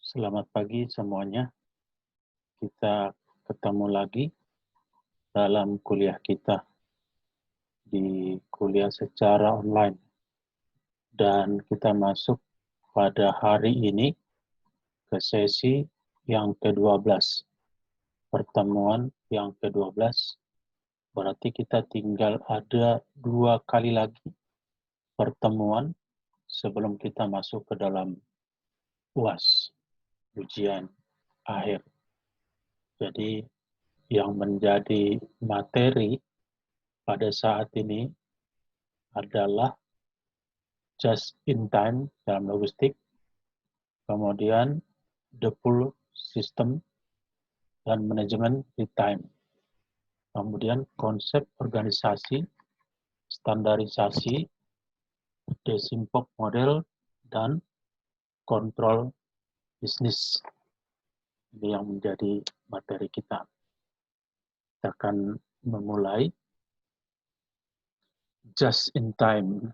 Selamat pagi semuanya. Kita ketemu lagi dalam kuliah kita di kuliah secara online. Dan kita masuk pada hari ini ke sesi yang ke-12. Pertemuan yang ke-12. Berarti kita tinggal ada 2 kali lagi pertemuan sebelum kita masuk ke dalam UAS, ujian akhir. Jadi yang menjadi materi pada saat ini adalah just in time dalam logistik, kemudian the full system dan manajemen di time. Kemudian konsep organisasi, standarisasi, desimpok model, dan kontrol bisnis. Ini yang menjadi materi kita. Kita akan memulai just in time.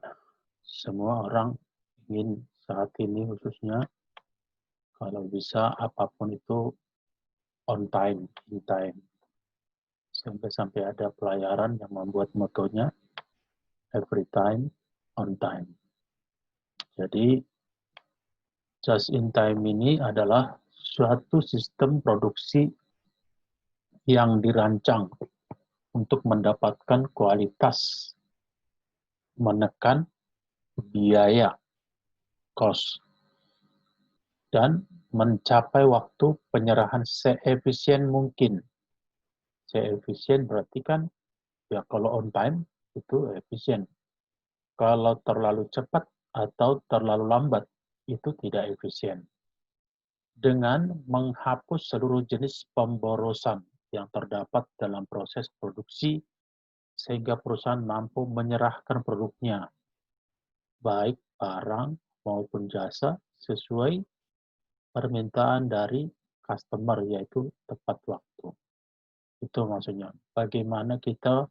Semua orang ingin saat ini khususnya kalau bisa apapun itu on time, in time. Sampai ada pelayaran yang membuat motonya every time, on time. Jadi, just in time ini adalah suatu sistem produksi yang dirancang untuk mendapatkan kualitas, menekan biaya, cost, dan mencapai waktu penyerahan seefisien mungkin. Seefisien berarti kan, ya kalau on time, itu efisien. Kalau terlalu cepat atau terlalu lambat, itu tidak efisien. Dengan menghapus seluruh jenis pemborosan yang terdapat dalam proses produksi, sehingga perusahaan mampu menyerahkan produknya, baik barang maupun jasa, sesuai permintaan dari customer, yaitu tepat waktu. Itu maksudnya. Bagaimana kita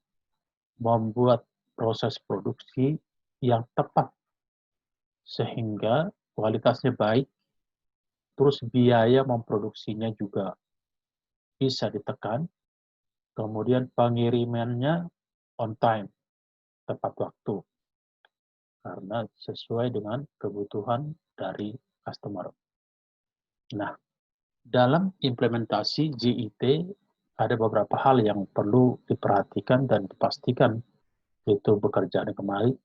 membuat proses produksi yang tepat, sehingga kualitasnya baik, terus biaya memproduksinya juga bisa ditekan, kemudian pengirimannya on time, tepat waktu, karena sesuai dengan kebutuhan dari customer. Nah, dalam implementasi JIT ada beberapa hal yang perlu diperhatikan dan dipastikan itu bekerja dengan baik,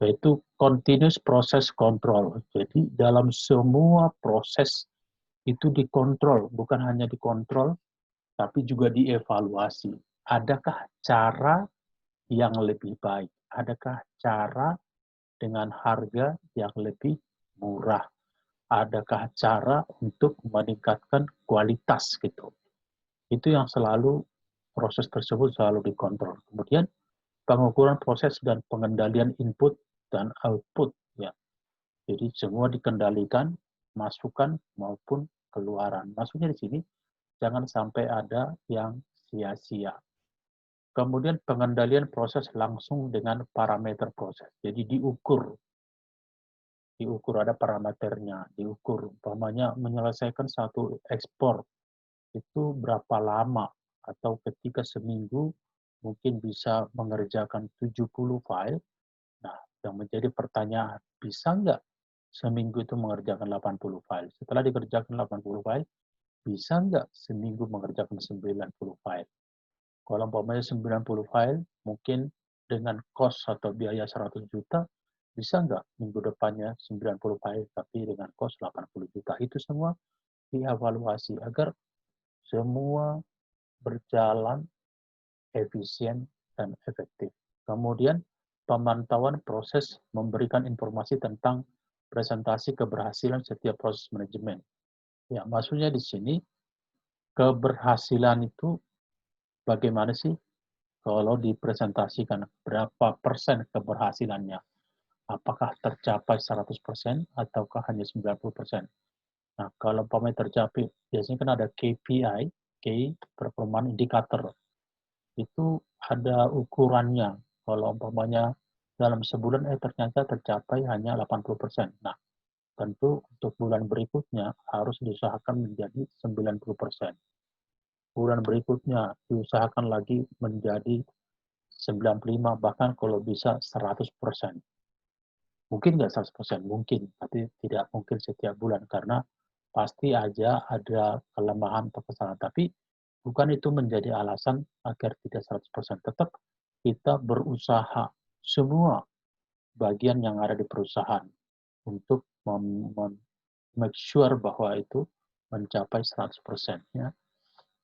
yaitu continuous process control. Jadi dalam semua proses itu dikontrol, bukan hanya dikontrol, tapi juga dievaluasi. Adakah cara yang lebih baik? Adakah cara dengan harga yang lebih murah? Adakah cara untuk meningkatkan kualitas gitu? Itu yang selalu proses tersebut selalu dikontrol. Kemudian pengukuran proses dan pengendalian input dan output ya. Jadi semua dikendalikan, masukan maupun keluaran. Maksudnya di sini jangan sampai ada yang sia-sia. Kemudian pengendalian proses langsung dengan parameter proses. Jadi diukur ada parameternya, diukur. Umpamanya menyelesaikan satu ekspor itu berapa lama, atau ketika seminggu mungkin bisa mengerjakan 70 file. Nah, yang menjadi pertanyaan, bisa nggak seminggu itu mengerjakan 80 file? Setelah dikerjakan 80 file, bisa nggak seminggu mengerjakan 90 file? Kalau umpamanya 90 file, mungkin dengan cost atau biaya 100 juta, bisa nggak minggu depannya 90 file, tapi dengan cost 80 juta? Itu semua dievaluasi agar semua berjalan efisien dan efektif. Kemudian pemantauan proses memberikan informasi tentang presentasi keberhasilan setiap proses manajemen. Ya, maksudnya di sini keberhasilan itu bagaimana sih kalau dipresentasikan, berapa persen keberhasilannya? Apakah tercapai 100% ataukah hanya 90%? Nah, kalau umpamanya tercapai, biasanya kan ada KPI, Key Performance Indicator. Itu ada ukurannya. Kalau umpamanya dalam sebulan ternyata tercapai hanya 80%. Nah, tentu untuk bulan berikutnya harus diusahakan menjadi 90%. Bulan berikutnya diusahakan lagi menjadi 95, bahkan kalau bisa 100%. Mungkin nggak 100%, mungkin, tapi tidak mungkin setiap bulan, karena pasti aja ada kelemahan atau kesalahan. Tapi bukan itu menjadi alasan agar tidak 100%. Tetap kita berusaha semua bagian yang ada di perusahaan untuk make sure bahwa itu mencapai 100%. Ya.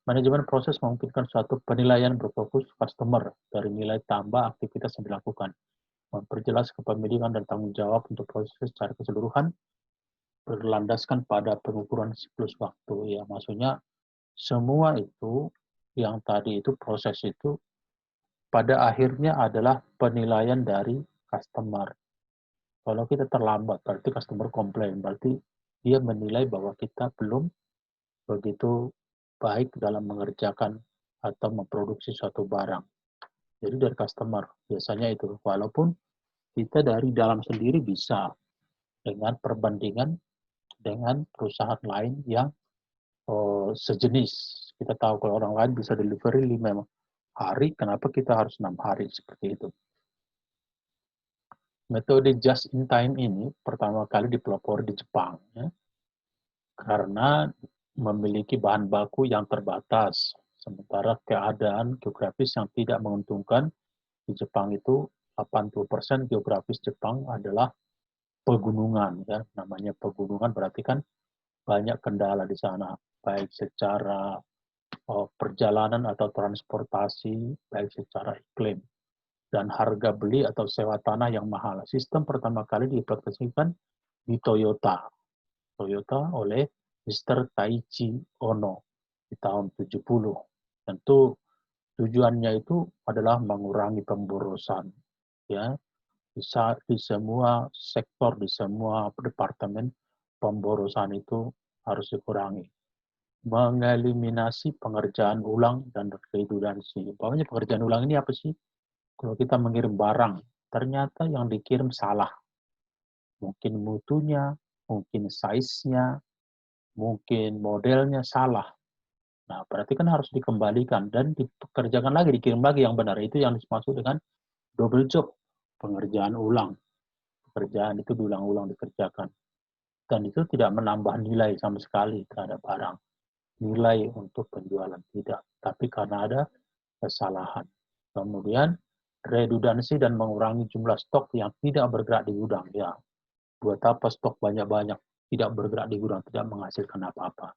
Manajemen proses memungkinkan suatu penilaian berfokus customer dari nilai tambah aktivitas yang dilakukan, memperjelas kepemilikan dan tanggung jawab untuk proses secara keseluruhan, berlandaskan pada pengukuran siklus waktu. Ya, maksudnya semua itu yang tadi itu proses itu pada akhirnya adalah penilaian dari customer. Kalau kita terlambat, berarti customer komplain, berarti dia menilai bahwa kita belum begitu baik dalam mengerjakan atau memproduksi suatu barang. Jadi dari customer, biasanya itu. Walaupun kita dari dalam sendiri bisa dengan perbandingan dengan perusahaan lain yang sejenis. Kita tahu kalau orang lain bisa delivery 5 hari, kenapa kita harus 6 hari seperti itu. Metode just in time ini pertama kali dipelopori di Jepang, ya, karena memiliki bahan baku yang terbatas, sementara keadaan geografis yang tidak menguntungkan. Di Jepang itu 80% geografis Jepang adalah pegunungan, ya, namanya pegunungan berarti kan banyak kendala di sana, baik secara perjalanan atau transportasi, baik secara iklim, dan harga beli atau sewa tanah yang mahal. Sistem pertama kali diimplementasikan di Toyota oleh Mr. Taichi Ono di tahun 70. Tentu tujuannya itu adalah mengurangi pemborosan, ya, di semua sektor, di semua departemen pemborosan itu harus dikurangi. Mengeliminasi pengerjaan ulang dan redundansi. Umpamanya pengerjaan ulang ini apa sih? Kalau kita mengirim barang, ternyata yang dikirim salah. Mungkin mutunya, mungkin size-nya, mungkin modelnya salah. Nah, berarti kan harus dikembalikan dan dikerjakan lagi, dikirim lagi yang benar. Itu yang dimaksud dengan double job, pengerjaan ulang. Pekerjaan itu diulang-ulang dikerjakan. Dan itu tidak menambah nilai sama sekali terhadap barang. Nilai untuk penjualan tidak, tapi karena ada kesalahan. Kemudian redundansi dan mengurangi jumlah stok yang tidak bergerak di gudang. Ya, buat apa stok banyak-banyak tidak bergerak di gudang, tidak menghasilkan apa-apa.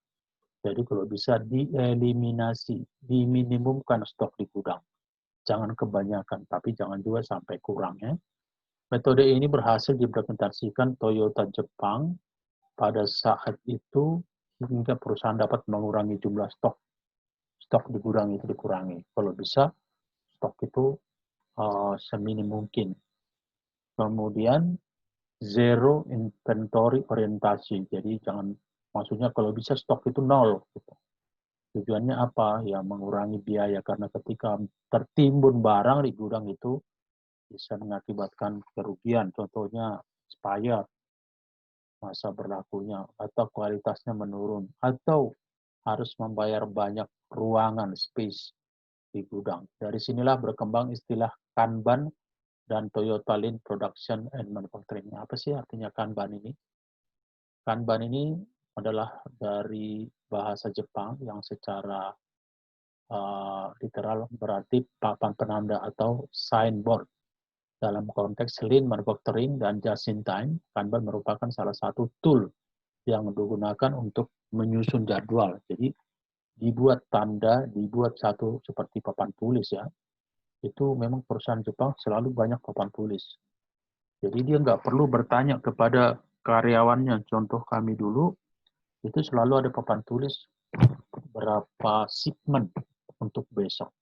Jadi kalau bisa dieliminasi, diminimumkan stok di gudang. Jangan kebanyakan, tapi jangan juga sampai kurang, ya. Metode ini berhasil diimplementasikan Toyota Jepang pada saat itu hingga perusahaan dapat mengurangi jumlah stok di gudang itu dikurangi. Kalau bisa stok itu seminim mungkin. Kemudian zero inventory orientasi. Jadi jangan, maksudnya kalau bisa stok itu nol. Gitu. Tujuannya apa? Ya mengurangi biaya, karena ketika tertimbun barang di gudang itu bisa mengakibatkan kerugian. Contohnya expired, masa berlakunya, atau kualitasnya menurun, atau harus membayar banyak ruangan, space di gudang. Dari sinilah berkembang istilah Kanban dan Toyota Lean Production and Manufacturing. Apa sih artinya Kanban ini? Kanban ini adalah dari bahasa Jepang yang secara literal berarti papan penanda atau signboard. Dalam konteks lean manufacturing dan just in time, Kanban merupakan salah satu tool yang digunakan untuk menyusun jadwal. Jadi dibuat tanda, dibuat satu seperti papan tulis, ya. Itu memang perusahaan Jepang selalu banyak papan tulis. Jadi dia nggak perlu bertanya kepada karyawannya. Contoh kami dulu, itu selalu ada papan tulis berapa shipment untuk besok,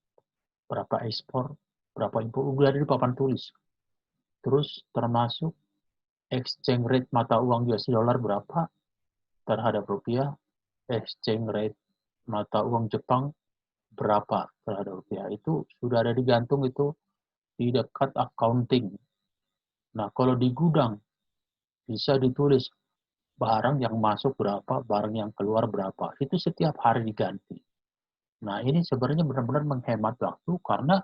berapa ekspor, berapa impor, udah ada di papan tulis. Terus termasuk exchange rate mata uang US dollar berapa terhadap rupiah, exchange rate mata uang Jepang berapa terhadap rupiah. Itu sudah ada digantung itu di dekat accounting. Nah, kalau di gudang bisa ditulis barang yang masuk berapa, barang yang keluar berapa. Itu setiap hari diganti. Nah, ini sebenarnya benar-benar menghemat waktu karena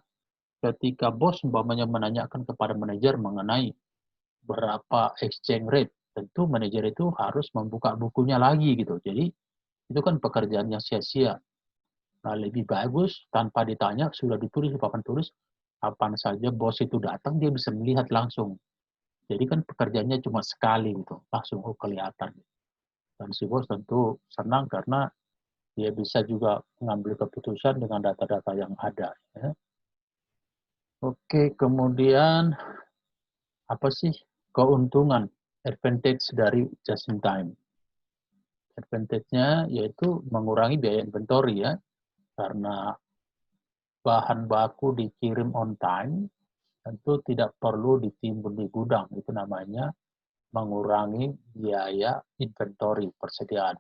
ketika bos umpamanya menanyakan kepada manajer mengenai berapa exchange rate, tentu manajer itu harus membuka bukunya lagi gitu. Jadi itu kan pekerjaan yang sia-sia. Nah, lebih bagus tanpa ditanya sudah ditulis di papan tulis kapan saja bos itu datang dia bisa melihat langsung. Jadi kan pekerjaannya cuma sekali gitu, langsung kelihatan. Dan si bos tentu senang karena dia bisa juga mengambil keputusan dengan data-data yang ada. Ya. Oke, kemudian apa sih keuntungan advantage dari just in time? Advantage-nya yaitu mengurangi biaya inventory ya, karena bahan baku dikirim on time, tentu tidak perlu ditimbun di gudang. Itu namanya mengurangi biaya inventory persediaan.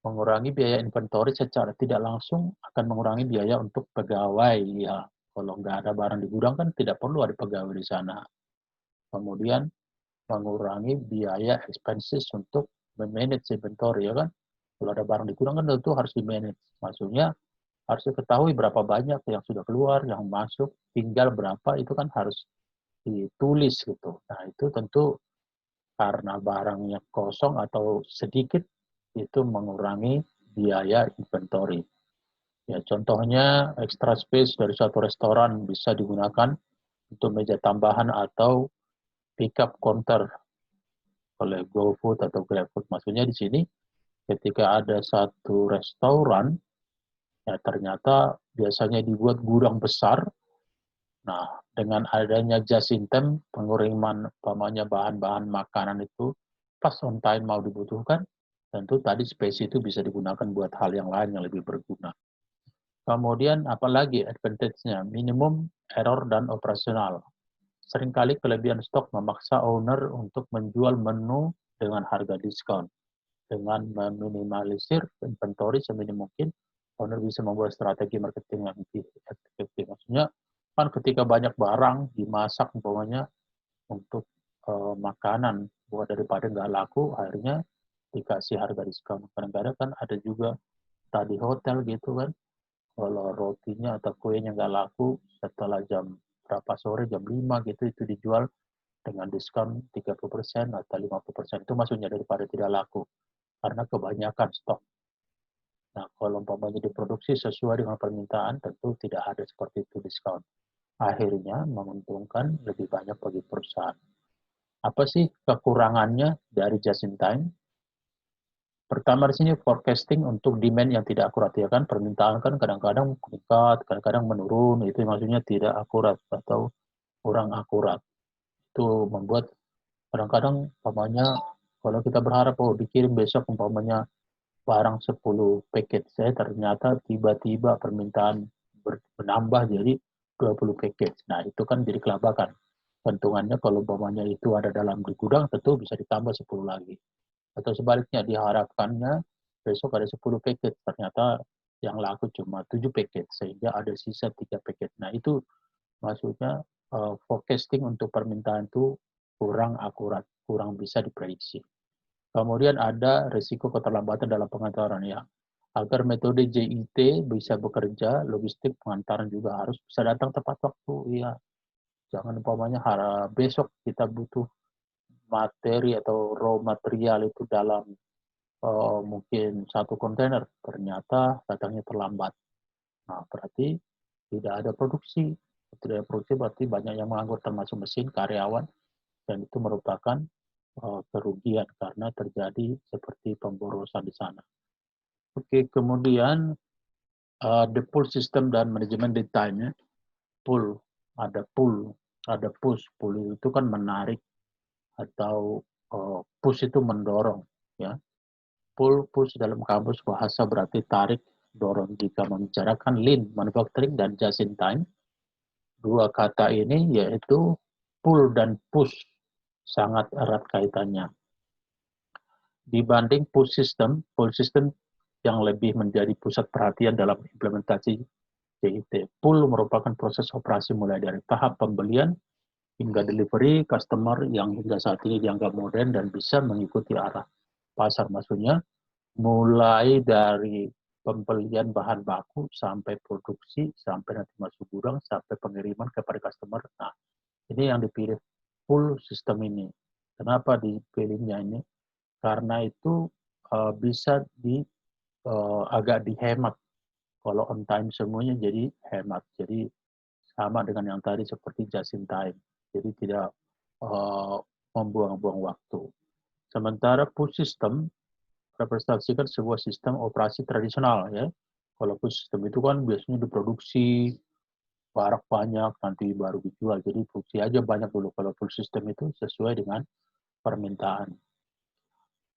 Mengurangi biaya inventory secara tidak langsung akan mengurangi biaya untuk pegawai ya. Kalau nggak ada barang di gudang kan tidak perlu ada pegawai di sana. Kemudian mengurangi biaya expenses untuk memanage inventory ya kan. Kalau ada barang di gudang kan tentu harus di-manage. Maksudnya harus diketahui berapa banyak yang sudah keluar, yang masuk, tinggal berapa itu kan harus ditulis gitu. Nah itu tentu karena barangnya kosong atau sedikit itu mengurangi biaya inventory. Ya, contohnya extra space dari suatu restoran bisa digunakan untuk meja tambahan atau pick up counter oleh GoFood atau GrabFood. Maksudnya di sini ketika ada satu restoran, ya ternyata biasanya dibuat gudang besar. Nah, dengan adanya just in time, pengiriman umpamanya bahan-bahan makanan itu pas on time mau dibutuhkan, tentu tadi space itu bisa digunakan buat hal yang lain yang lebih berguna. Kemudian apalagi advantage-nya? Minimum error dan operasional. Seringkali kelebihan stok memaksa owner untuk menjual menu dengan harga diskon. Dengan meminimalisir inventory seminim mungkin, owner bisa membuat strategi marketing yang lebih efektif. Maksudnya, kan ketika banyak barang dimasak umpamanya untuk makanan, buat daripada nggak laku, akhirnya dikasih harga diskon. Kadang-kadang kan ada juga tadi hotel gitu kan, kalau rotinya atau kuenya nggak laku setelah jam berapa sore, jam 5 gitu, itu dijual dengan diskon 30% atau 50%. Itu maksudnya daripada tidak laku, karena kebanyakan stok. Nah, kalau umpamanya diproduksi sesuai dengan permintaan, tentu tidak ada seperti itu diskon. Akhirnya menguntungkan lebih banyak bagi perusahaan. Apa sih kekurangannya dari just in time? Pertama di sini forecasting untuk demand yang tidak akurat ya kan, permintaan kan kadang-kadang meningkat, kadang-kadang menurun, itu maksudnya tidak akurat atau kurang akurat. Itu membuat kadang-kadang umpamanya kalau kita berharap oh dikirim besok umpamanya barang 10 paket, saya ternyata tiba-tiba permintaan menambah jadi 20 paket. Nah, itu kan jadi kelabakan. Keuntungannya kalau umpamanya itu ada dalam di gudang tentu bisa ditambah 10 lagi. Atau sebaliknya diharapkannya besok ada 10 paket, ternyata yang laku cuma 7 paket sehingga ada sisa 3 paket. Nah, itu maksudnya forecasting untuk permintaan itu kurang akurat, kurang bisa diprediksi. Kemudian ada risiko keterlambatan dalam pengantaran ya. Agar metode JIT bisa bekerja, logistik pengantaran juga harus bisa datang tepat waktu. Ya, jangan umpamanya besok kita butuh materi atau raw material itu dalam mungkin satu kontainer, ternyata datangnya terlambat. Nah, berarti tidak ada produksi. Tidak ada produksi berarti banyak yang menganggur termasuk mesin, karyawan, dan itu merupakan kerugian karena terjadi seperti pemborosan di sana. Oke, kemudian the pull system dan manajemen lead time-nya. Pull, ada push. Pull itu kan menarik atau push itu mendorong. Ya, pull, push dalam kamus bahasa berarti tarik, dorong. Jika membicarakan lean manufacturing dan just in time, dua kata ini yaitu pull dan push sangat erat kaitannya. Dibanding pull system yang lebih menjadi pusat perhatian dalam implementasi JIT. Pull merupakan proses operasi mulai dari tahap pembelian hingga delivery customer yang hingga saat ini dianggap modern dan bisa mengikuti arah. pasar, maksudnya mulai dari pembelian bahan baku sampai produksi, sampai nanti masuk gudang, sampai pengiriman kepada customer. Nah, ini yang dipilih full sistem ini. Kenapa dipilihnya ini? Karena itu bisa agak dihemat. Kalau on time semuanya jadi hemat. Jadi sama dengan yang tadi seperti just in time. Jadi tidak membuang-buang waktu. Sementara push system representasikan sebuah sistem operasi tradisional ya. Kalau push system itu kan biasanya diproduksi barang banyak nanti baru dijual. Jadi produksi aja banyak dulu. Kalau full system itu sesuai dengan permintaan.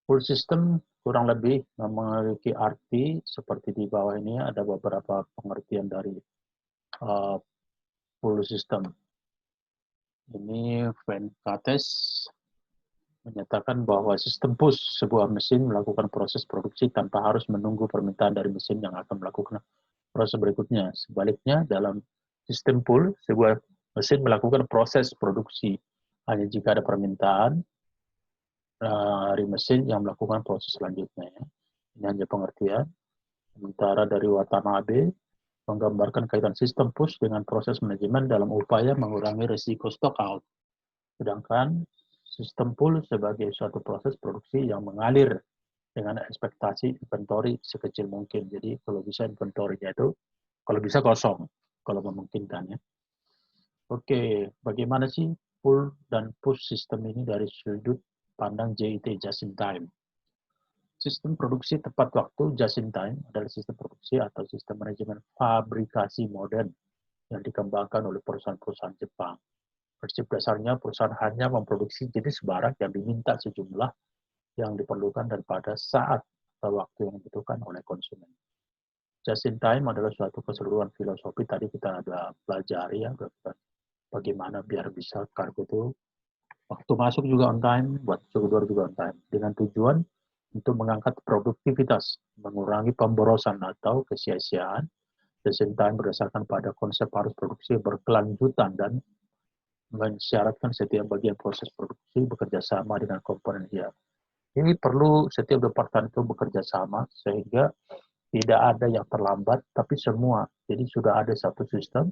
Full system kurang lebih memiliki arti seperti di bawah ini ada beberapa pengertian dari full system. Ini Venkates menyatakan bahwa sistem push sebuah mesin melakukan proses produksi tanpa harus menunggu permintaan dari mesin yang akan melakukan proses berikutnya. Sebaliknya, dalam sistem pull, sebuah mesin melakukan proses produksi hanya jika ada permintaan dari mesin yang melakukan proses selanjutnya. Ya. Ini hanya pengertian. Sementara dari Watanabe menggambarkan kaitan sistem push dengan proses manajemen dalam upaya mengurangi risiko stock out. Sedangkan sistem pull sebagai suatu proses produksi yang mengalir dengan ekspektasi inventory sekecil mungkin. Jadi kalau bisa inventory-nya itu, kalau bisa kosong, kalau memungkinkan ya. Oke, bagaimana sih pull dan push sistem ini dari sudut pandang JIT, just in time? Sistem produksi tepat waktu just in time adalah sistem produksi atau sistem manajemen fabrikasi modern yang dikembangkan oleh perusahaan-perusahaan Jepang. Prinsip dasarnya perusahaan hanya memproduksi jenis barang yang diminta sejumlah yang diperlukan daripada saat atau waktu yang dibutuhkan oleh konsumen. Just in time adalah suatu keseluruhan filosofi tadi kita ada pelajari ya, bagaimana biar bisa kargo itu waktu masuk juga on time, buat keluar juga on time, dengan tujuan untuk mengangkat produktivitas, mengurangi pemborosan atau kesia-siaan. Just in time berdasarkan pada konsep harus produksi berkelanjutan dan mensyaratkan setiap bagian proses produksi bekerja sama dengan komponen dia. Ini perlu setiap departemen itu bekerja sama sehingga tidak ada yang terlambat, tapi semua. Jadi sudah ada satu sistem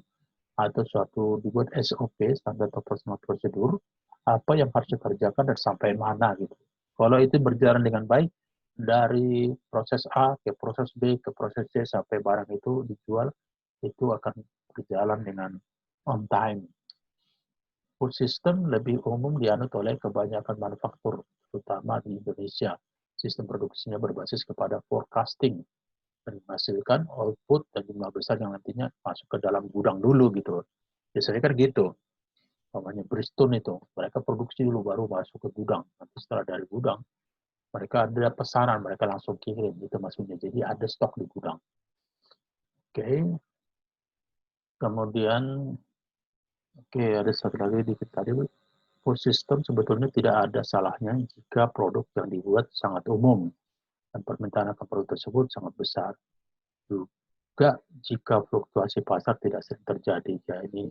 atau suatu dibuat SOP, standar operasional prosedur, apa yang harus dikerjakan dan sampai mana gitu. Kalau itu berjalan dengan baik, dari proses A ke proses B ke proses C sampai barang itu dijual, itu akan berjalan dengan on time. Food system lebih umum dianut oleh kebanyakan manufaktur, terutama di Indonesia. Sistem produksinya berbasis kepada forecasting dan menghasilkan output dan jumlah besar yang nantinya masuk ke dalam gudang dulu gitu. Biasanya kan gitu. Namanya Bristol itu, mereka produksi dulu baru masuk ke gudang. Nanti setelah dari gudang, mereka ada pesanan, mereka langsung kirim gitu maksudnya. Jadi ada stok di gudang. Oke. Kemudian ada satu lagi dikit tadi. Food system sebetulnya tidak ada salahnya jika produk yang dibuat sangat umum dan permintaan akan produk tersebut sangat besar. Juga jika fluktuasi pasar tidak sering terjadi. Jadi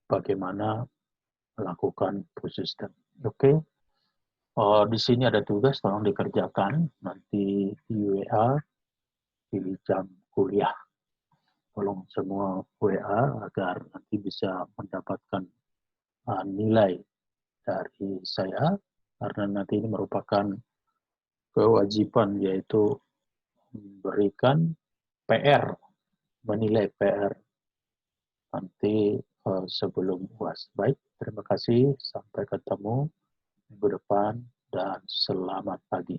bagaimana melakukan food system. Oke. Di sini ada tugas, tolong dikerjakan nanti di WA di jam kuliah. Tolong semua WA agar nanti bisa mendapatkan nilai dari saya, karena nanti ini merupakan kewajiban, yaitu memberikan PR, menilai PR nanti sebelum UAS. Baik, terima kasih, sampai ketemu minggu depan, dan selamat pagi.